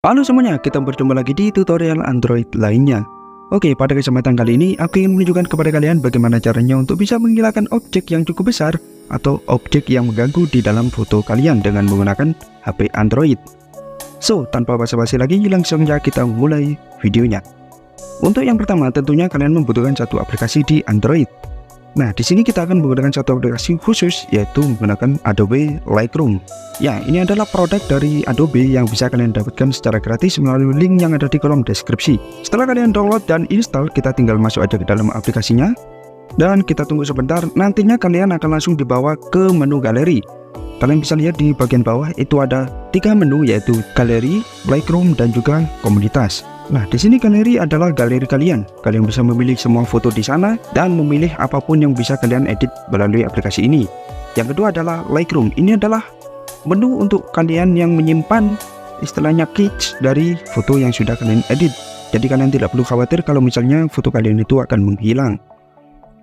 Halo semuanya, kita berjumpa lagi di tutorial Android lainnya. Oke, pada kesempatan kali ini aku ingin menunjukkan kepada kalian bagaimana caranya untuk bisa menghilangkan objek yang cukup besar atau objek yang mengganggu di dalam foto kalian dengan menggunakan HP Android. So, tanpa basa-basi lagi, langsung saja kita mulai videonya. Untuk yang pertama, tentunya kalian membutuhkan satu aplikasi di Android. Nah, di sini kita akan menggunakan satu aplikasi khusus, yaitu menggunakan Adobe Lightroom. Ya, ini adalah produk dari Adobe yang bisa kalian dapatkan secara gratis melalui link yang ada di kolom deskripsi. Setelah kalian download dan install, kita tinggal masuk aja ke dalam aplikasinya. Dan kita tunggu sebentar, nantinya kalian akan langsung dibawa ke menu galeri. Kalian bisa lihat di bagian bawah itu ada 3 menu, yaitu galeri, Lightroom, dan juga komunitas. Nah, di sini galeri adalah galeri kalian. Kalian bisa memilih semua foto di sana dan memilih apapun yang bisa kalian edit melalui aplikasi ini. Yang kedua adalah Lightroom. Ini adalah menu untuk kalian yang menyimpan istilahnya cache dari foto yang sudah kalian edit. Jadi kalian tidak perlu khawatir kalau misalnya foto kalian itu akan menghilang.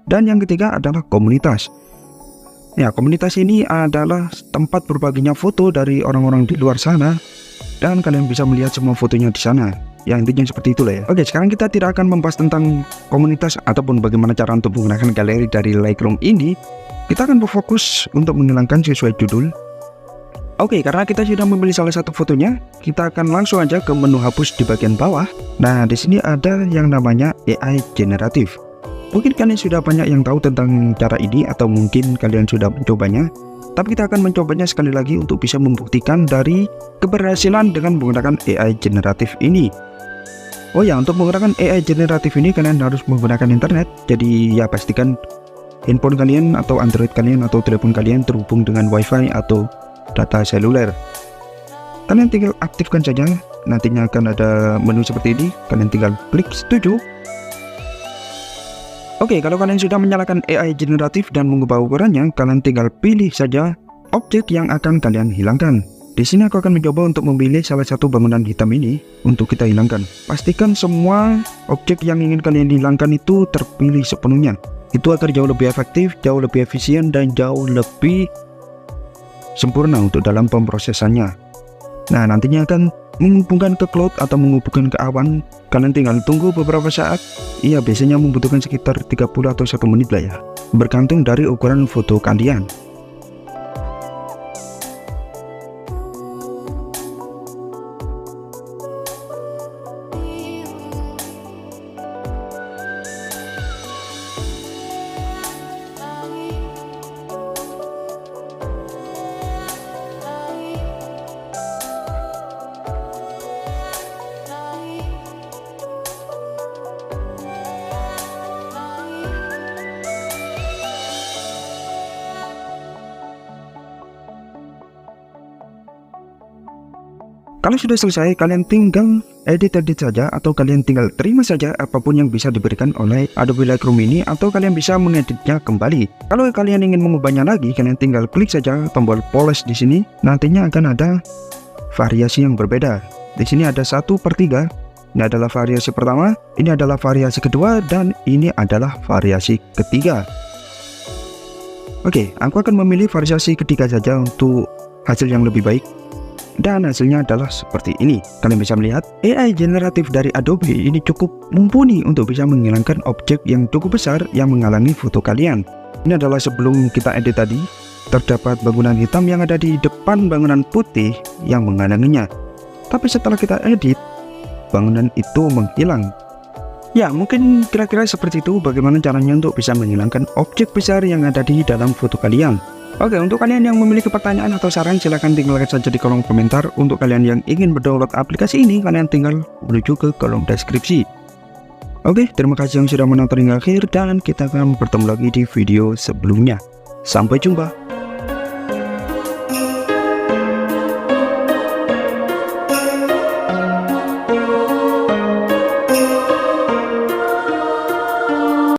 Dan yang ketiga adalah komunitas. Ya, komunitas ini adalah tempat berbaginya foto dari orang-orang di luar sana dan kalian bisa melihat semua fotonya di sana. Ya, intinya seperti itulah ya. Oke, sekarang kita tidak akan membahas tentang komunitas ataupun bagaimana cara untuk menggunakan galeri dari Lightroom ini. Kita akan berfokus untuk menghilangkan sesuai judul. Oke, karena kita sudah memilih salah satu fotonya, kita akan langsung aja ke menu hapus di bagian bawah. Nah, di sini ada yang namanya AI generatif. Mungkin kalian sudah banyak yang tahu tentang cara ini atau mungkin kalian sudah mencobanya. Tapi kita akan mencobanya sekali lagi untuk bisa membuktikan dari keberhasilan dengan menggunakan AI generatif ini. Oh ya, untuk menggunakan AI generatif ini kalian harus menggunakan internet. Jadi ya pastikan handphone kalian atau Android kalian atau telepon kalian terhubung dengan WiFi atau data seluler. Kalian tinggal aktifkan saja, nantinya akan ada menu seperti ini. Kalian tinggal klik setuju. Oke, kalau kalian sudah menyalakan AI generatif dan mengubah ukurannya, kalian tinggal pilih saja objek yang akan kalian hilangkan. Di sini aku akan mencoba untuk memilih salah satu bangunan hitam ini untuk kita hilangkan. Pastikan semua objek yang ingin kalian hilangkan itu terpilih sepenuhnya. Itu agar jauh lebih efektif, jauh lebih efisien, dan jauh lebih sempurna untuk dalam pemrosesannya. Nah, nantinya akan menghubungkan ke cloud atau menghubungkan ke awan. Kalian tinggal tunggu beberapa saat. Iya, biasanya membutuhkan sekitar 30 atau 1 menit lah ya, bergantung dari ukuran foto kalian. Kalau sudah selesai, kalian tinggal edit saja atau kalian tinggal terima saja apapun yang bisa diberikan oleh Adobe Lightroom ini, atau kalian bisa mengeditnya kembali. Kalau kalian ingin mengubahnya lagi, kalian tinggal klik saja tombol polish di sini. Nantinya akan ada variasi yang berbeda. Di sini ada 1/3. Ini adalah variasi pertama, ini adalah variasi kedua, dan ini adalah variasi ketiga. Oke, aku akan memilih variasi ketiga saja untuk hasil yang lebih baik. Dan hasilnya adalah seperti ini. Kalian bisa melihat AI generatif dari Adobe ini cukup mumpuni untuk bisa menghilangkan objek yang cukup besar yang menghalangi foto kalian. Ini adalah sebelum kita edit tadi. Terdapat bangunan hitam yang ada di depan bangunan putih yang menghalanginya. Tapi setelah kita edit, bangunan itu menghilang. Ya, mungkin kira-kira seperti itu bagaimana caranya untuk bisa menghilangkan objek besar yang ada di dalam foto kalian. Oke, untuk kalian yang memiliki pertanyaan atau saran, silahkan tinggalkan saja di kolom komentar. Untuk kalian yang ingin berdownload aplikasi ini, kalian tinggal menuju ke kolom deskripsi. Oke, terima kasih yang sudah menonton hingga akhir, dan kita akan bertemu lagi di video sebelumnya. Sampai jumpa.